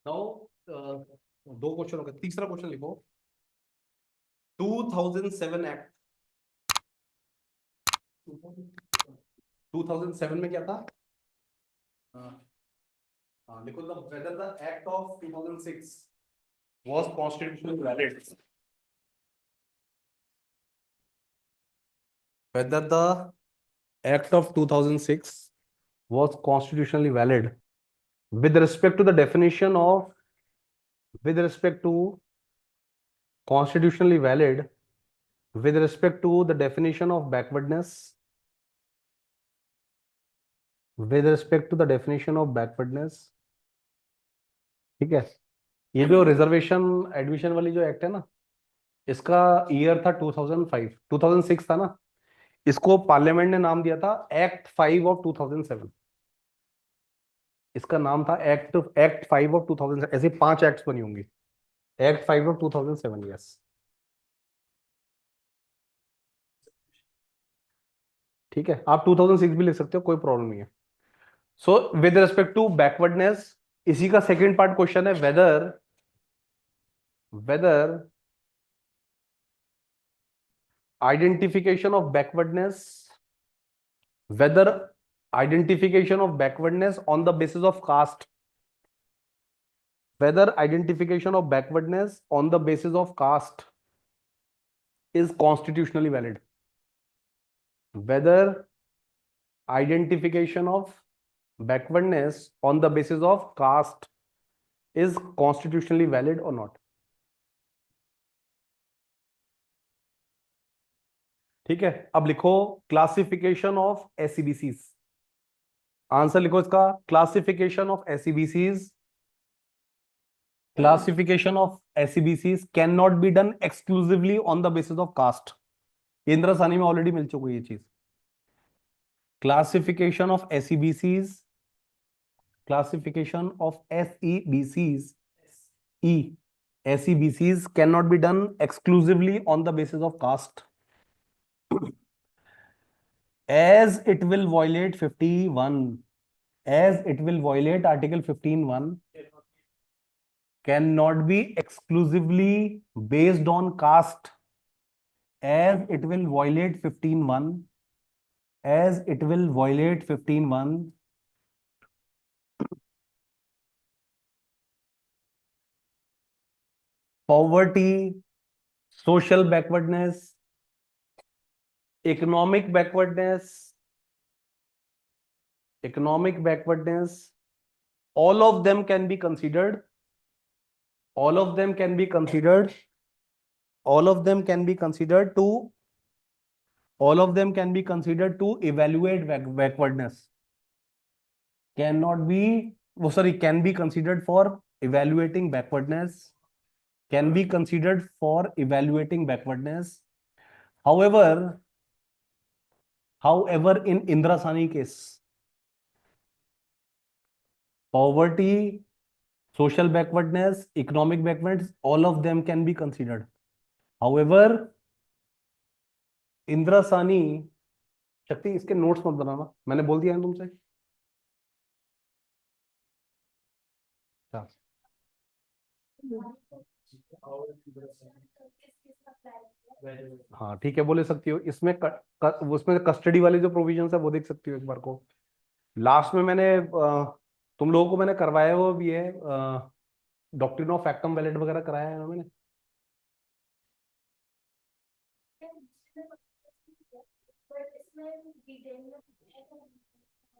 Now दो question हो गए, तीसरा क्वेश्चन लिखो। 2007 एक्ट, 2007 में क्या था? हाँ, लिखो the whether the act of 2006 was constitutionally valid. Whether the act of 2006 was constitutionally valid with respect to the definition of, with respect to constitutionally valid with respect to the definition of backwardness, with respect to the definition of backwardness। ठीक है, ये जो reservation admission वाली जो act है ना, इसका year था 2005, 2006 था ना। इसको पार्लियामेंट ने नाम दिया था एक्ट 5 ऑफ 2007। इसका नाम था एक्ट एक्ट 5 ऑफ 2007। ऐसे 5 एक्ट्स बनी होंगी। Act 5 of 2007, yes. ठीक है, आप 2006 भी लिख सकते हो, कोई प्रॉब्लम नहीं है। So with respect to backwardness, इसी का सेकेंड पार्ट क्वेश्चन है, whether whether identification of backwardness, whether identification of backwardness on the basis of caste, whether identification of backwardness on the basis of caste is constitutionally valid, whether identification of backwardness on the basis of caste is constitutionally valid or not। ठीक है, अब लिखो classification of एसईबीसीज। Answer लिखो इसका, classification of SEBCs, classification of SEBCs cannot be done exclusively on the basis of caste। Indira सानी में already मिल चुकी है ये चीज। classification of SEBCs, classification of SEBCs, SEBCs cannot be done exclusively on the basis of caste, as it will violate 51, as it will violate article 15(1), cannot be exclusively based on caste, as it will violate 15(1), as it will violate 15(1), poverty, social backwardness, economic backwardness, all of them can be considered, all of them can be considered, all of them can be considered to, all of them can be considered to evaluate backwardness, cannot be, oh sorry, can be considered for evaluating backwardness, can be considered for evaluating backwardness. However, in Indira Sani case, poverty, social backwardness, economic backwardness, all of them can be considered. However, Indira सानी, शक्ति इसके notes मत बनाना, मैंने बोल दिया है तुमसे। हाँ ठीक है, बोले सकती हो। इसमें उसमें कस्टडी वाले जो प्रोविजन है वो देख सकती हो एक बार को। लास्ट में मैंने तुम लोगों को मैंने करवाया वो भी है, डॉक्ट्रिन ऑफ फैक्टम वैलिड वगैरह कराया है मैंने।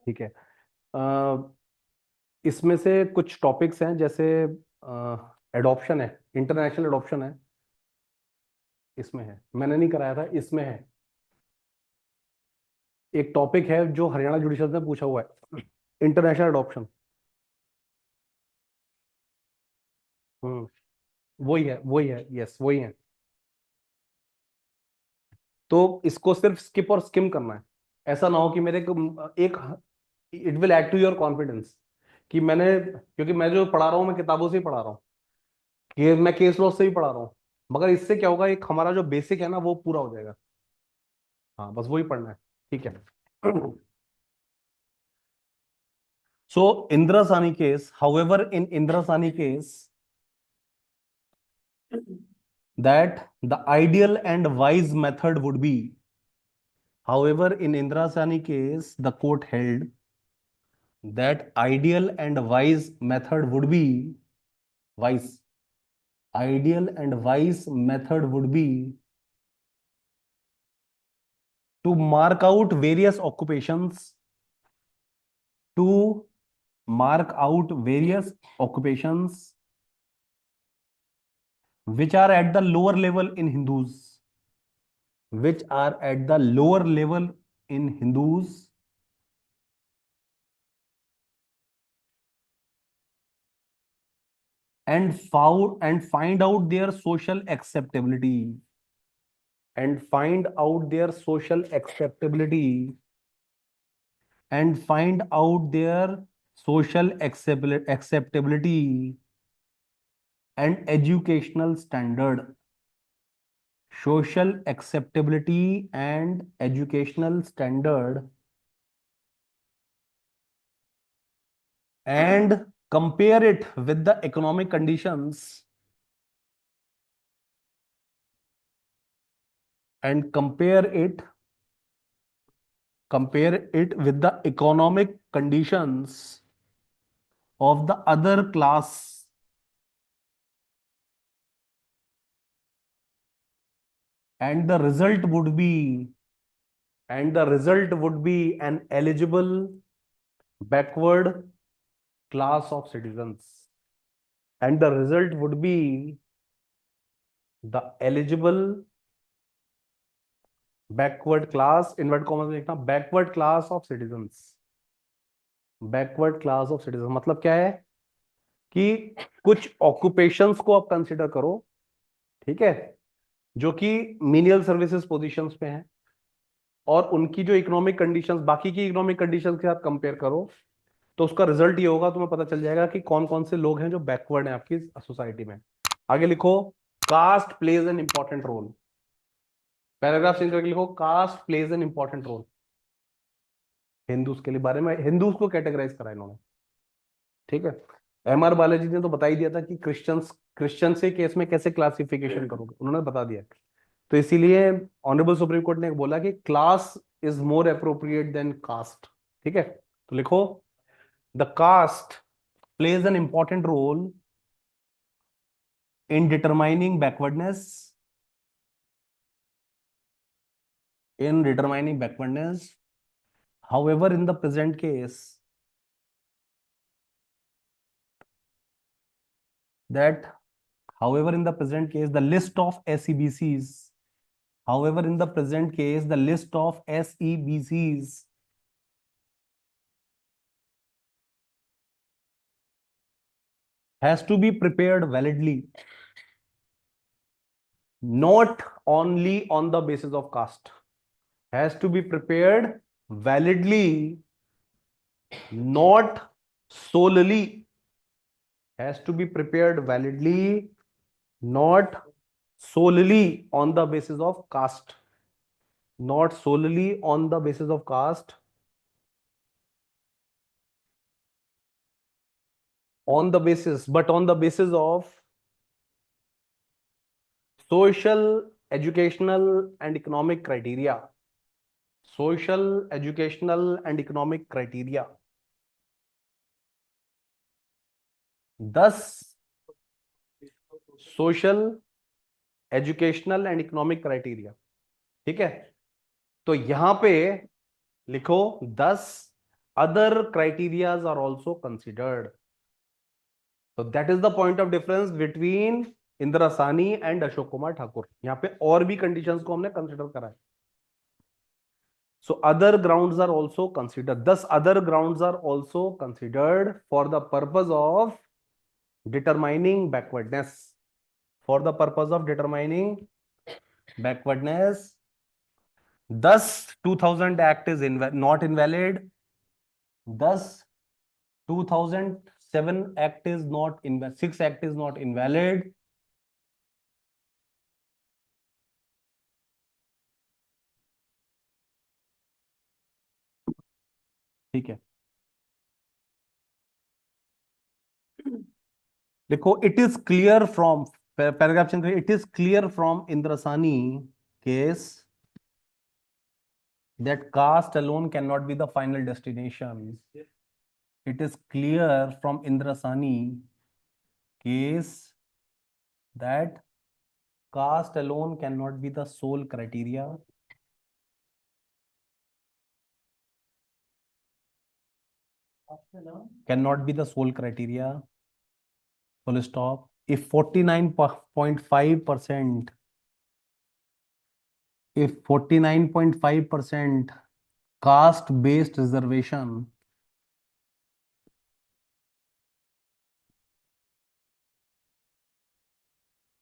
ठीक है, इसमें से कुछ टॉपिक्स हैं, जैसे एडॉप्शन है, इंटरनेशनल एडॉप्शन है, इसमें है, मैंने नहीं कराया था, इसमें है। एक टॉपिक है जो हरियाणा जुडिशल में पूछा हुआ है, इंटरनेशनल एडॉप्शन। वही है, यस वही है। तो इसको सिर्फ स्किप और स्किम करना है। ऐसा ना हो कि मेरे को एक, it will add to your confidence कि मैंने, क्योंकि मैं जो पढ़ा रहा हूँ मैं किताबों से ही पढ़ा रहा हूँ, कि मैं केस लॉ से ही पढ़ा रहा हूँ, मगर इससे क्या होगा, एक हमारा जो बेसिक है ना वो पूरा हो जाएगा। हाँ बस वही पढ़ना है, ठीक है। So Indrasani case, however, in Indrasani case, that the ideal and wise method would be, however, in Indrasani case, the court held that ideal and wise method would be wise. Ideal and wise method would be to mark out various occupations, to mark out various occupations which are at the lower level in Hindus, which are at the lower level in Hindus, and find out their social acceptability, and find out their social acceptability, and find out their social acceptability and educational standard, social acceptability and educational standard, and compare it with the economic conditions, and compare it with the economic conditions of the other class, and the result would be an eligible backward class of citizens, and the result would be the eligible backward class, inverted commas में लिखना, backward class of citizens, backward class of citizen मतलब क्या है कि कुछ occupations को आप consider करो, ठीक है, जो कि मीनियल सर्विसेज पोजीशंस पे हैं, और उनकी जो इकोनॉमिक कंडीशंस बाकी की इकोनॉमिक कंडीशंस के साथ कंपेयर करो, तो उसका रिजल्ट ये होगा, तुम्हें पता चल जाएगा कि कौन कौन से लोग हैं जो बैकवर्ड हैं आपकी सोसाइटी में। आगे लिखो, caste plays an important role, paragraph change करके लिखो, caste plays an important role. Hindus के लिए बारे में, हिंदूज को कैटेगराइज करा इन्होंने, ठीक है। एम आर बालाजी ने तो बता ही दिया था कि क्रिश्चियन से केस में कैसे क्लासिफिकेशन करोगे, उन्होंने बता दिया। तो इसीलिए ऑनरेबल सुप्रीम कोर्ट ने बोला कि class is more appropriate than caste, ठीक है। तो लिखो, the caste plays an important role in determining backwardness, in determining backwardness. However, in the present case, that however in the present case the list of SEBCs, however in the present case the list of SEBCs has to be prepared validly, not only on the basis of caste, has to be prepared validly, not solely, has to be prepared validly, not solely on the basis of caste, not solely on the basis of caste, on the basis, but on the basis of social, educational, and economic criteria. Social, educational, and economic criteria. Thus, social, educational and economic criteria, ठीक है। तो यहां पे लिखो 10 other criterias are also considered. तो that is the point of difference between इंदिरासानी and Ashok Kumar Thakur. यहां पे और भी कंडीशंस को हमने कंसिडर करा है। So other grounds are also considered, 10 other grounds are also considered for the purpose of determining backwardness, for the purpose of determining backwardness. Thus 2000 act is not invalid, thus 2007 act is not invalid, 6 act is not invalid, ठीक है। देखो, it is clear from, paragraph change करिए, it is clear from इंद्रसानी case that caste alone cannot be the final destination. It is clear from Indrasani case that caste alone cannot be the sole criteria. Cannot be the sole criteria. Full stop. If 49.5%, if 49.5% caste-based reservation,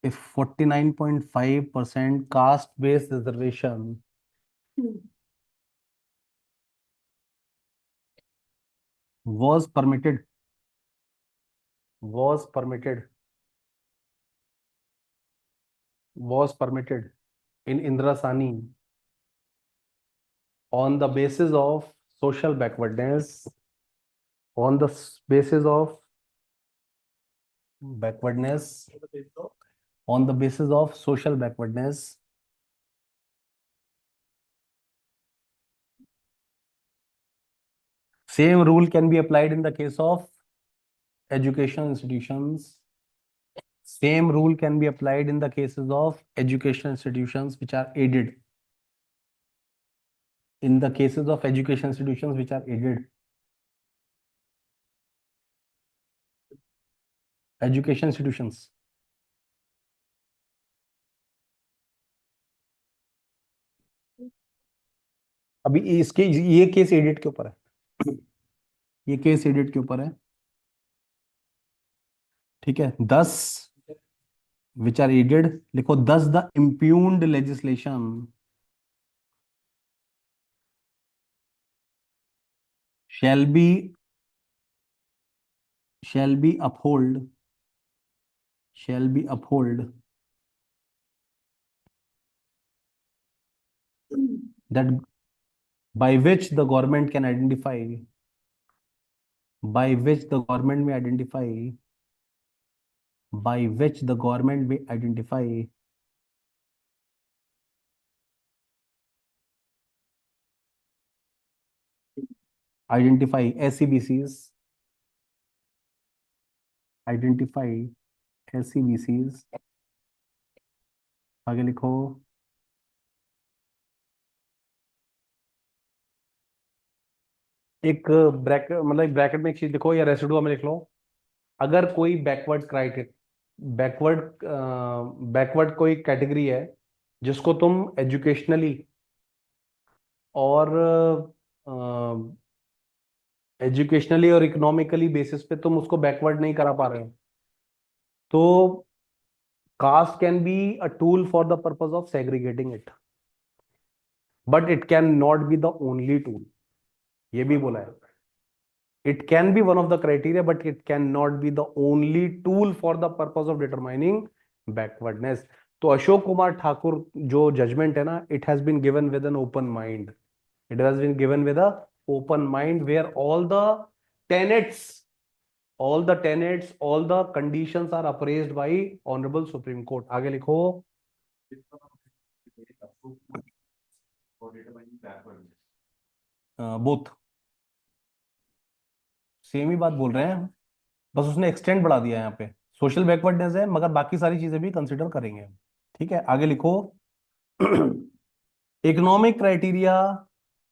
if 49.5% caste-based reservation was permitted, was permitted, was permitted in Indrasani on the basis of social backwardness, on the basis of backwardness, on the basis of social backwardness, same rule can be applied in the case of education institutions. Same rule can be applied in the cases of education institutions which are aided. In the cases of education institutions which are aided. Education institutions. अभी इसके ये case edit के ऊपर है, ये case edit के ऊपर है, ठीक है। 10 which are aided, लिखो 10 the impugned legislation shall be uphold, shall be uphold that by which the government can identify, by which the government may identify, by which the government may identify identify SCBCs, identify SCBCs, आगे लिखो, एक bracket, मतलब एक bracket में एक चीज लिखो या रेसिडुआ में लिख लो, अगर कोई बैकवर्ड क्राइटेरिया, बैकवर्ड बैकवर्ड कोई कैटेगरी है जिसको तुम एजुकेशनली और एजुकेशनली और इकोनॉमिकली बेसिस पे तुम उसको बैकवर्ड नहीं करा पा रहे हो, तो caste can be a tool for the purpose of segregating it, but it can not be the only tool, ये भी बोला है। It can be one of the criteria, but it cannot be the only tool for the purpose of determining backwardness. तो अशोक कुमार ठाकुर जो judgement है ना, it has been given with an open mind. It has been given with a open mind where all the tenets, all the conditions are appraised by Honorable Supreme Court. आगे लिखो, both same ही बात बोल रहे हैं, बस उसने extend बढ़ा दिया है, यहाँ पे सोशल बैकवर्डनेस है मगर बाकी सारी चीजें भी कंसिडर करेंगे, ठीक है। आगे लिखो, इकोनॉमिक क्राइटेरिया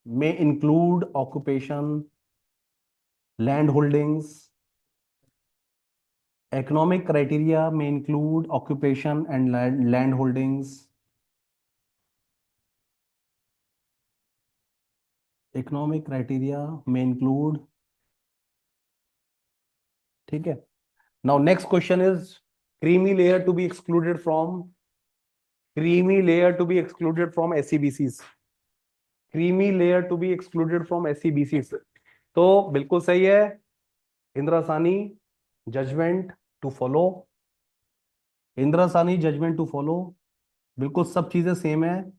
में include occupation, land holdings, economic criteria में include occupation and land holdings, economic criteria में इंक्लूड, ठीक है। Now next question is creamy layer to be excluded from, creamy layer to be excluded from SCBCs, creamy layer to be excluded from SCBCs, तो बिल्कुल सही है, इंद्रासानी judgement to follow, इंद्रासानी judgement to follow, बिल्कुल सब चीजें same है।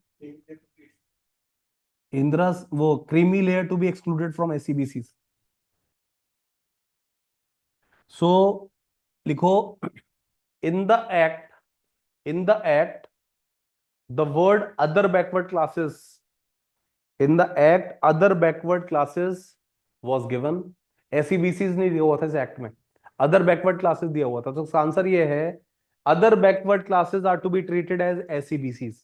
इंद्रा वो creamy layer to be excluded from SCBCs, सो लिखो, in the act, in the act the word other backward classes, in the act other backward classes was given. SEBCs नहीं दिया हुआ था इस एक्ट में, अदर बैकवर्ड क्लासेस दिया हुआ था। तो इसका आंसर ये है, other backward classes are to be treated as SEBCs।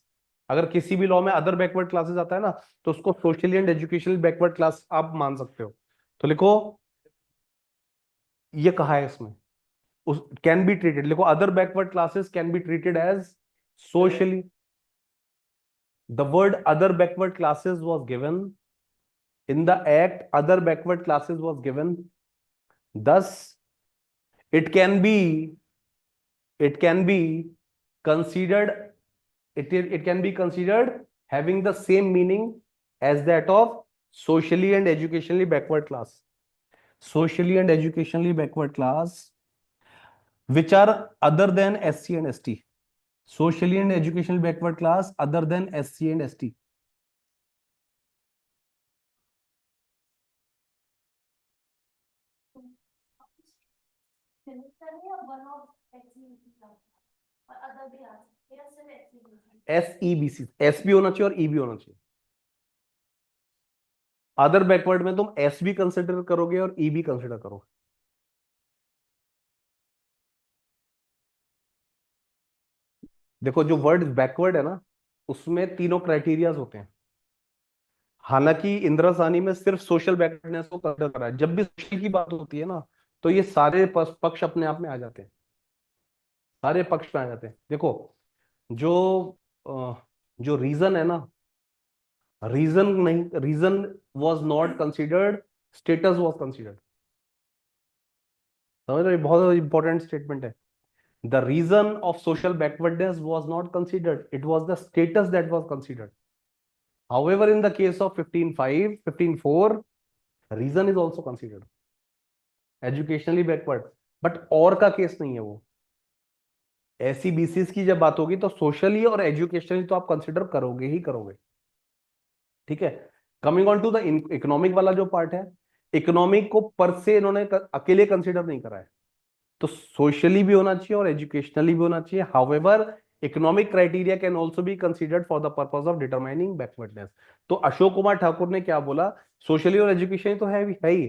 अगर किसी भी लॉ में अदर बैकवर्ड क्लासेस आता है ना, तो उसको socially and educational backward class आप मान सकते हो। तो लिखो, ये कहा है इसमें, उस कैन बी ट्रीटेड, लिखो other backward classes can be treated as socially, the word other backward classes was given in the act, other backward classes was given, thus it can be, it can be considered, it can be considered having the same meaning as that of socially and educationally backward class, socially and educationally backward class which are other than SC and ST, socially and educational backward class other than SC and ST. SEBC, S भी होना चाहिए और E भी होना चाहिए। Other backward में तुम S भी कंसिडर करोगे और E भी कंसिडर करोगे। देखो, जो वर्ड बैकवर्ड है ना, उसमें तीनों क्राइटेरियाज होते हैं। हालांकि इंदिरा साहनी में सिर्फ सोशल बैकवर्डनेस को कंसिडर करा है। जब भी सोशल की बात होती है ना, तो ये सारे पक्ष अपने आप में आ जाते हैं, सारे पक्ष में आ जाते हैं। देखो, जो जो रीजन है ना, रीजन नहीं, reason was not considered, status was considered. समझ रहे हो? ये बहुत इंपॉर्टेंट स्टेटमेंट है। The reason of social backwardness was not considered. It was the status that was considered. However, in the case of 15.5, 15.4, reason is also considered. Educationally backward. But और का case नहीं है वो। SEBCs की जब बात होगी तो सोशली और एजुकेशनली तो आप कंसिडर करोगे ही करोगे। ठीक है। Coming on to the economic वाला जो पार्ट है, इकोनॉमिक को पर से इन्होंने अकेले कंसिडर नहीं करा है। तो सोशली भी होना चाहिए और एजुकेशनली भी होना चाहिए। However, economic criteria can also be considered for the purpose of determining backwardness. तो अशोक कुमार ठाकुर ने क्या बोला, सोशली और एजुकेशन तो है ही,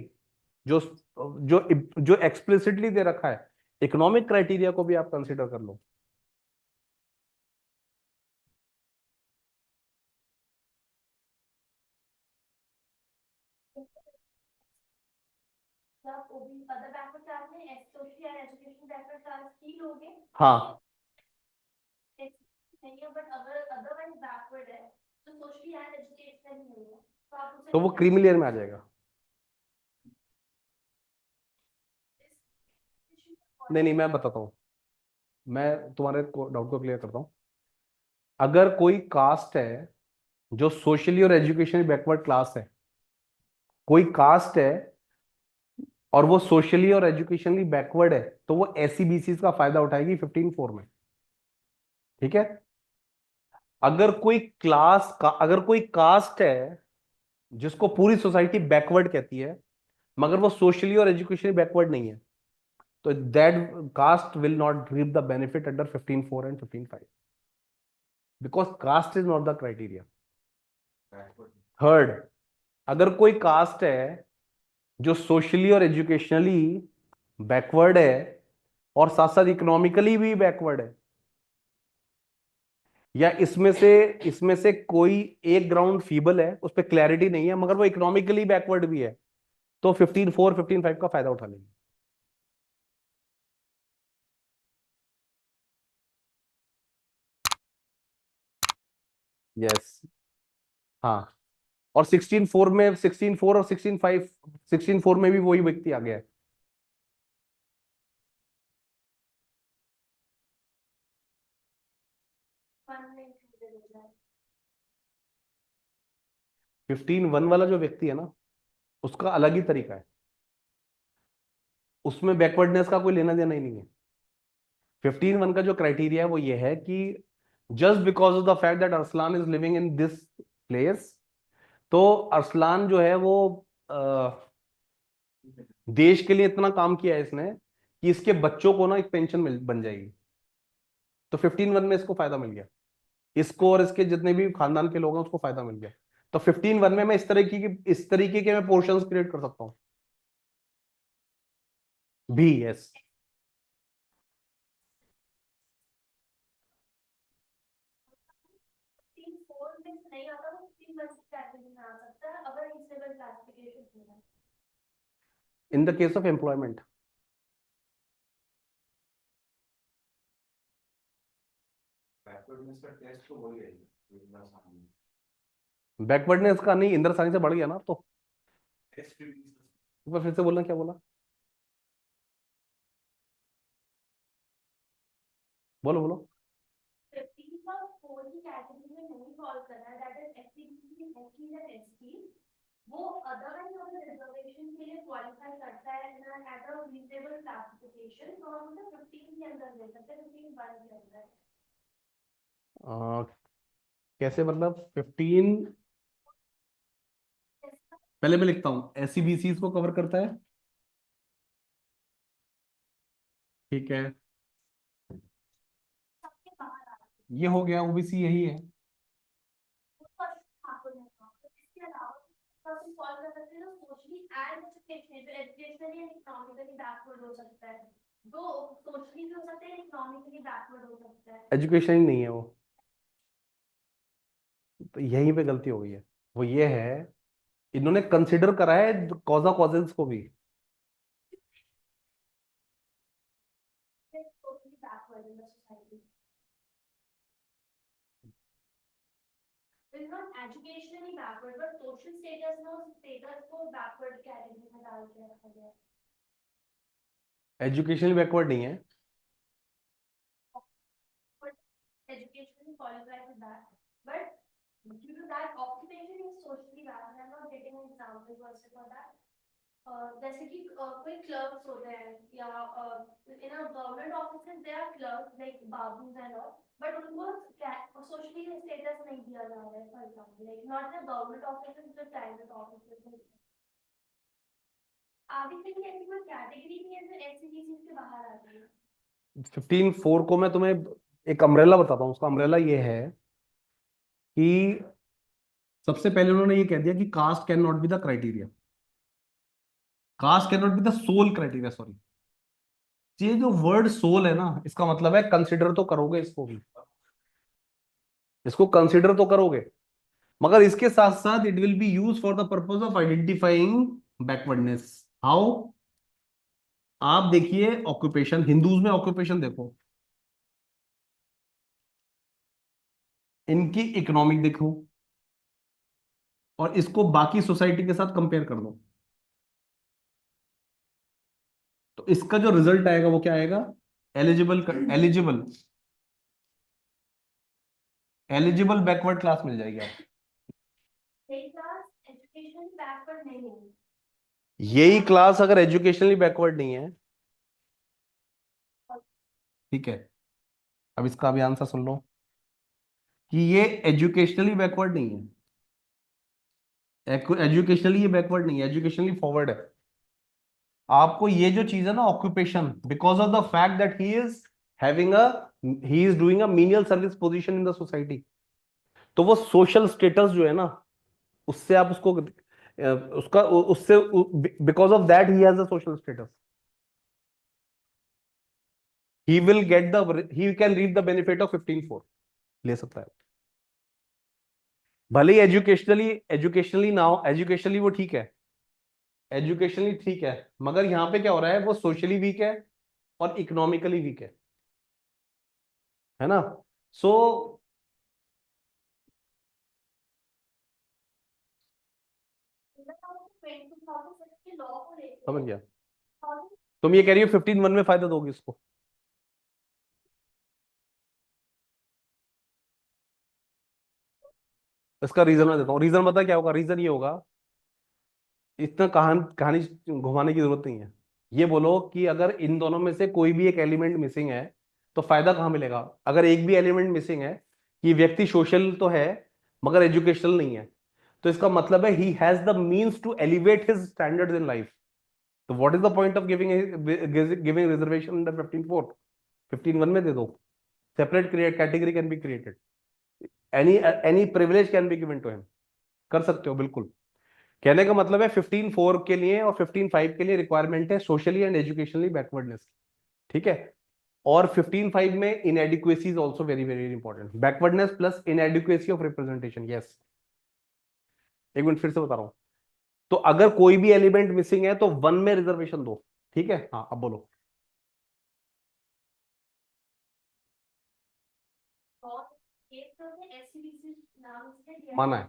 जो जो जो एक्सप्लिसिटली दे रखा है, इकोनॉमिक क्राइटेरिया को भी आप कंसिडर कर लो। हाँ, तो वो क्रीमी लेयर में आ जाएगा। नहीं नहीं, मैं बताता हूँ, मैं तुम्हारे डाउट को क्लियर करता हूँ। अगर कोई कास्ट है जो सोशली और एजुकेशनली बैकवर्ड क्लास है, कोई कास्ट है और वो सोशली और एजुकेशनली बैकवर्ड है, तो वो SEBCs का फायदा उठाएगी 15.4 में। ठीक है। अगर कोई कास्ट है जिसको पूरी सोसाइटी बैकवर्ड कहती है, मगर वो सोशली और एजुकेशनली बैकवर्ड नहीं है, तो that caste will not reap the benefit under 15.4 and 15.5, because caste is not the criteria. Third, अगर कोई कास्ट है जो सोशली और एजुकेशनली बैकवर्ड है और साथ साथ इकोनॉमिकली भी बैकवर्ड है, या इसमें से कोई एक ग्राउंड फीबल है, उस पर क्लैरिटी नहीं है, मगर वो इकोनॉमिकली बैकवर्ड भी है, तो 15.4 15.5 का फायदा उठा लेंगे। यस। हाँ, और 16.4 में, 16.4 और 16.5, 16.4 में भी वही व्यक्ति आ गया है। 15.1 वाला जो व्यक्ति है ना, उसका अलग ही तरीका है, उसमें बैकवर्डनेस का कोई लेना देना ही नहीं है। 15.1 का जो क्राइटेरिया है वो ये है कि just because of the fact that Arsalan is living in this place, तो अरसलान जो है वो देश के लिए इतना काम किया है इसने कि इसके बच्चों को ना एक पेंशन मिल बन जाएगी। तो 15(1) में इसको फायदा मिल गया, इसको और इसके जितने भी खानदान के लोग हैं उसको फायदा मिल गया। तो 15(1) में मैं इस तरीके के मैं पोर्शंस क्रिएट कर सकता हूं भी। यस, 15(4) में से नहीं आता तो 15(1) कैटेगरी में आ सकता है अगर रिजनेबल क्लासिफिकेशन हो। In the case of employment. Backwardness का टेस्ट तो बढ़ गया ही, इंदिरा साहनी बैकवर्डनेस का नहीं, इंदिरा साहनी से बढ़ गया ना। तो टेस्ट भी एक बार फिर से बोलना, क्या बोला? बोलो बोलो। 15(4) की कैटेगरी में नहीं फॉल कर रहा है, दैट इज एससीबीसी, एसटी या एसटी, वो अदरवाइज अगर रिजर्वेशन के लिए क्वालिफाई करता है ना एट अ रीजनेबल क्लासिफिकेशन, तो हम उसे 15 के अंदर ले सकते हैं, 15(1) के अंदर। कैसे मतलब 15? पहले मैं लिखता हूं, एससीबीसी को कवर करता है, ठीक है। सबके बाहर आ ये हो गया, ओबीसी यही है। इसके अलावा सॉल्व कर सकते हैं socially and educationally and economically backward हो सकता है, जो सोशली भी हो सकता है, इकोनॉमिकली बैकवर्ड हो सकता है। एजुकेशन ही नहीं है वो, तो यहीं पे गलती हो गई है। वो ये है, इन्होंने कंसिडर करा है कॉजा कॉजेंस को भी। Totally backward in the society. It's not educationally backward, but social status no status को backward category में डाल के रखा गया है। एजुकेशन बैकवर्ड नहीं है। But educationally qualified with that, but due to that occupation is socially backward. I'm not getting an example also for that. जैसे कि कोई क्लर्क्स होते हैं या in government offices they are clerks like babus and all, but उनको socially status नहीं दिया जा रहा है, for example like not in government offices but private offices. आगे से भी ऐसी कोई कैटेगरी नहीं है जो एससीबीसी के बाहर आती है। 15(4) को मैं तुम्हें एक अम्ब्रेला बताता हूँ। उसका अम्ब्रेला ये है कि सबसे पहले उन्होंने ये कह दिया कि caste can not be the criteria, caste can not be the sole criteria, sorry. ये जो वर्ड सोल है ना, इसका मतलब है कंसिडर तो करोगे इसको भी, इसको कंसिडर तो करोगे, मगर इसके साथ साथ it will be use for the purpose of identifying backwardness. How? आप देखिए ऑक्यूपेशन, हिंदूज में ऑक्यूपेशन देखो, इनकी इकोनॉमिक देखो, और इसको बाकी सोसाइटी के साथ कंपेयर कर दो, तो इसका जो रिजल्ट आएगा वो क्या आएगा? Eligible eligible eligible backward class मिल जाएगी आपको। एजुकेशन बैकवर्ड नहीं है, यही क्लास अगर एजुकेशनली बैकवर्ड नहीं है, ठीक है, अब इसका भी आंसर सुन लो कि ये एजुकेशनली बैकवर्ड नहीं है, एजुकेशनली ये बैकवर्ड नहीं है, एजुकेशनली फॉरवर्ड है। आपको ये जो चीज है ना, occupation, because of the fact that having a he is doing a menial service position in the society, तो वो सोशल स्टेटस जो है ना, उससे आप उसको उसका उससे because of that he has a social status, he can reap the benefit of 15(4), ले सकता है। भले ही एजुकेशनली ना हो, एजुकेशनली वो ठीक है, एजुकेशनली ठीक है, मगर यहां पे क्या हो रहा है, वो सोशली वीक है और इकोनॉमिकली वीक है ना। सो लॉ को लेके समझ गया, तुम ये कह रही हो 15(1) में फायदा दोगी इसको? इसका रीजन मैं देता हूँ। रीजन बता क्या होगा? रीजन ये होगा, इतना कहानी घुमाने की जरूरत नहीं है। ये बोलो कि अगर इन दोनों में से कोई भी एक एलिमेंट मिसिंग है, तो फायदा कहाँ मिलेगा? अगर एक भी एलिमेंट मिसिंग है, कि व्यक्ति सोशल तो है मगर एजुकेशनल नहीं है, तो इसका मतलब है he has the means to elevate his standards in life, तो what is the point of giving reservation under 15(4)? 15(1) में दे दो, separate category can be created, any privilege can be given to him, कर सकते हो बिल्कुल। कहने का मतलब है 15(4) के लिए और 15(5) के लिए रिक्वायरमेंट है सोशली एंड एजुकेशनली बैकवर्डनेस, ठीक है। और 15(5) में inadequacy is also very very important, backwardness plus inadequacy of representation, yes. एक मिनट फिर से बता रहा हूं, तो अगर कोई भी एलिमेंट मिसिंग है तो 1 में रिजर्वेशन दो, ठीक है। हाँ अब बोलो। और एक तो है एससीबीसी नाम से दिया माना है,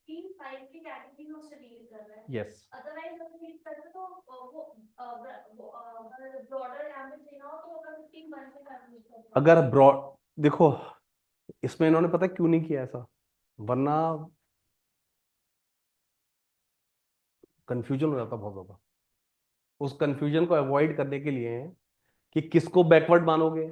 15(5) की कैटेगरी में उससे डील कर रहा है। यस। अदरवाइज अगर डील करते तो वो ब्रॉडर एम्बिट देना हो तो अगर 15(1) से कैलकुलेट करते अगर ब्रॉड, देखो इसमें इन्होंने पता है क्यों नहीं किया ऐसा, वरना कंफ्यूजन हो जाता बहुत ज्यादा। उस कंफ्यूजन को अवॉइड करने के लिए कि किसको बैकवर्ड मानोगे,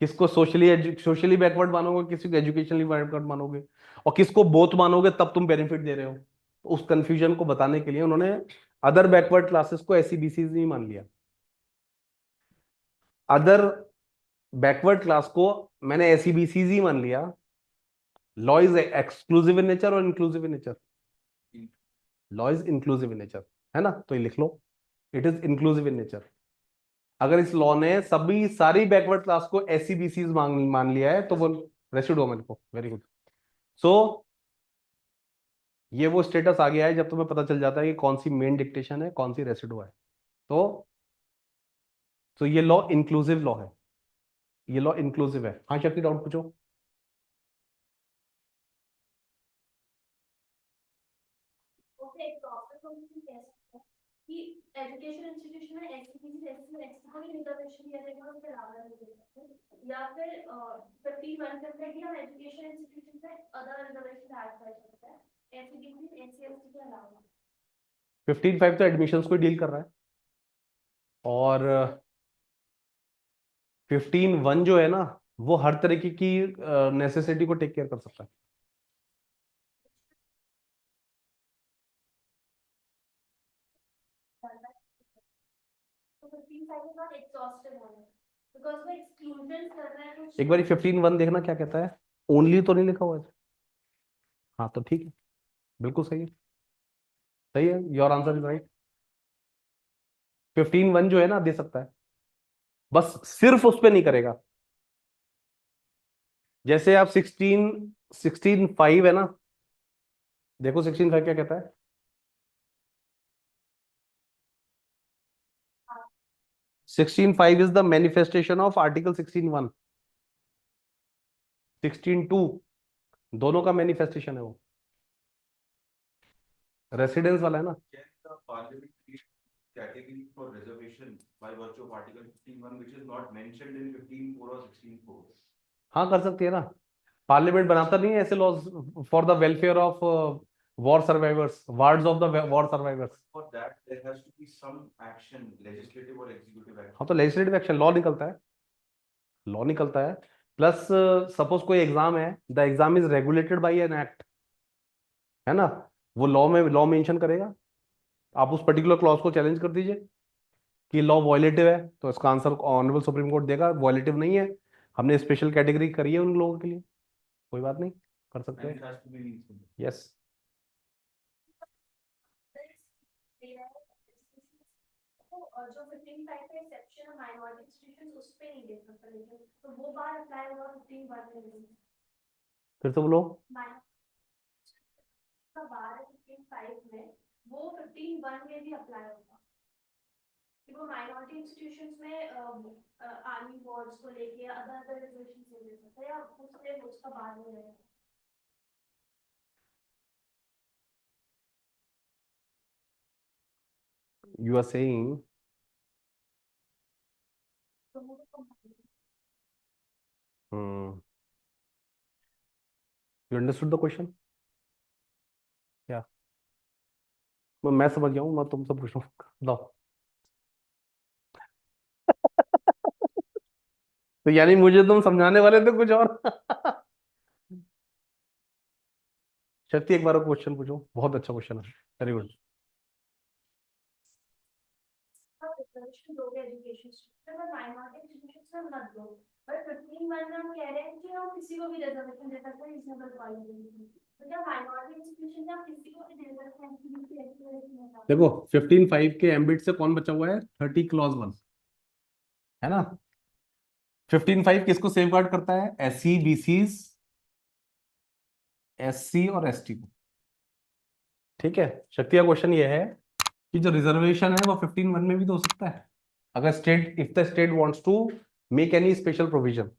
किसको सोशली बैकवर्ड मानोगे, किसी को एजुकेशनली बैकवर्ड मानोगे, और किसको बोथ मानोगे, तब तुम बेनिफिट दे रहे हो। तो उस कंफ्यूजन को बताने के लिए उन्होंने अदर बैकवर्ड क्लासेस को एससीबीसी नहीं मान लिया। अदर बैकवर्ड क्लास को मैंने एससीबीसी ही मान लिया। Law is exclusive in nature और inclusive in nature, law is inclusive in nature, है ना, तो ये लिख लो, it is inclusive in nature. अगर इस लॉ ने सभी सारी बैकवर्ड क्लास को एससीबीसी मान लिया है तो वो रेसिडुआ मेरे को, वेरी गुड। सो ये वो स्टेटस आ गया है जब तुम्हें पता चल जाता है कि कौन सी मेन डिक्टेशन है, कौन सी रेसिडुआ है। तो ये लॉ इंक्लूसिव लॉ है, ये लॉ इंक्लूसिव है। हाँ शक्ति, डाउट पूछो। ओके, एक प्रॉपर कंडीशन कह सकते हैं कि एजुकेशन इंस्टीट्यूशन में एससीबीसी जैसे में एक्स्ट्रा की रिजर्वेशन दिया जाएगा उसके अलावा नहीं दे सकते, या फिर 15(1) के अंदर ही हम एजुकेशन इंस्टीट्यूशन में अदर रिजर्वेशन ऐड कर सकते हैं एससीबीसी एससीएसटी के अलावा। 15(5) तो एडमिशंस को डील कर रहा है, और 15(1) जो है ना वो हर तरीके की नेसेसिटी को टेक केयर कर सकता है। तो 15(5) is not exhaustive on it because वो exclusions कर रहा है कुछ। एक बार 15(1) देखना क्या कहता है, ओनली तो नहीं लिखा हुआ है। हाँ तो ठीक है, बिल्कुल सही है, सही है, योर आंसर इज राइट। 15(1) जो है ना दे सकता है, बस सिर्फ उस पर नहीं करेगा। जैसे आप 16(5) है ना, देखो 16(5) क्या कहता है, 16(5) is the manifestation of article 16(1), 16(2) दोनों का मैनिफेस्टेशन है वो, रेसिडेंस वाला है ना। Can the parliament create category for reservation by virtue of article 15(1) which is not mentioned in 15(4) or 16(4)? हाँ कर सकती है ना, पार्लियामेंट बनाता नहीं है ऐसे laws for the welfare of war survivors, wards of the war survivors. For that, there has to be some action, legislative or executive action. हाँ तो लेजिस्लेटिव एक्शन, लॉ निकलता है, लॉ निकलता है। प्लस सपोज कोई एग्जाम है, the exam is regulated by an act, है ना, वो लॉ मेंशन करेगा, आप उस पर्टिकुलर क्लॉज को चैलेंज कर दीजिए कि लॉ वॉयलेटिव है, तो इसका आंसर ऑनरेबल सुप्रीम कोर्ट देगा वॉयलेटिव नहीं है, हमने स्पेशल कैटेगरी करी है उन लोगों के लिए, कोई बात नहीं, कर सकते And it हैं। has to be reasonable. Yes, और जो 15(5) का एक्सेप्शन है माइनॉरिटी इंस्टीट्यूशंस उस पे नहीं दे सकता, लेकिन तो वो बार अप्लाई होगा 15(1) में। फिर से बोलो। का बार है 15(5) में, वो 15(1) में भी अप्लाई होगा कि वो माइनॉरिटी इंस्टीट्यूशंस में आर्मी बोर्ड्स को लेके अदर रिजर्वेशन ले सकते हैं, या उससे उसका बाद में रहेगा। You are saying, तो वो तो you understood the question? क्या, मैं समझ गया हूँ, मैं तुमसे पूछ रहा हूँ, बताओ। तो यानी मुझे तुम समझाने वाले थे कुछ और। शक्ति एक बार क्वेश्चन पूछो, बहुत अच्छा क्वेश्चन है, वेरी गुड। रिजर्वेशन दोगे एजुकेशन सिस्टम में, माइनॉरिटी इंस्टीट्यूशन में मत दो, बट 15 हम कह रहे हैं कि हम किसी को भी रिजर्वेशन दे सकते हैं रीजनेबल क्वालिटी। तो क्या माइनॉरिटी इंस्टीट्यूशन या किसी को भी दे सकते हैं कि एजुकेशन? देखो 15(5) के एम्बिट से कौन बचा हुआ है? 30 क्लॉज 1 है ना। 15(5) किसको सेफगार्ड करता है? एससी, बीसीज, एससी और एसटी को। ठीक है, शक्ति का क्वेश्चन ये है कि जो रिजर्वेशन है वो 15(1) में भी तो हो सकता है, अगर state, if the state wants to make any special provision.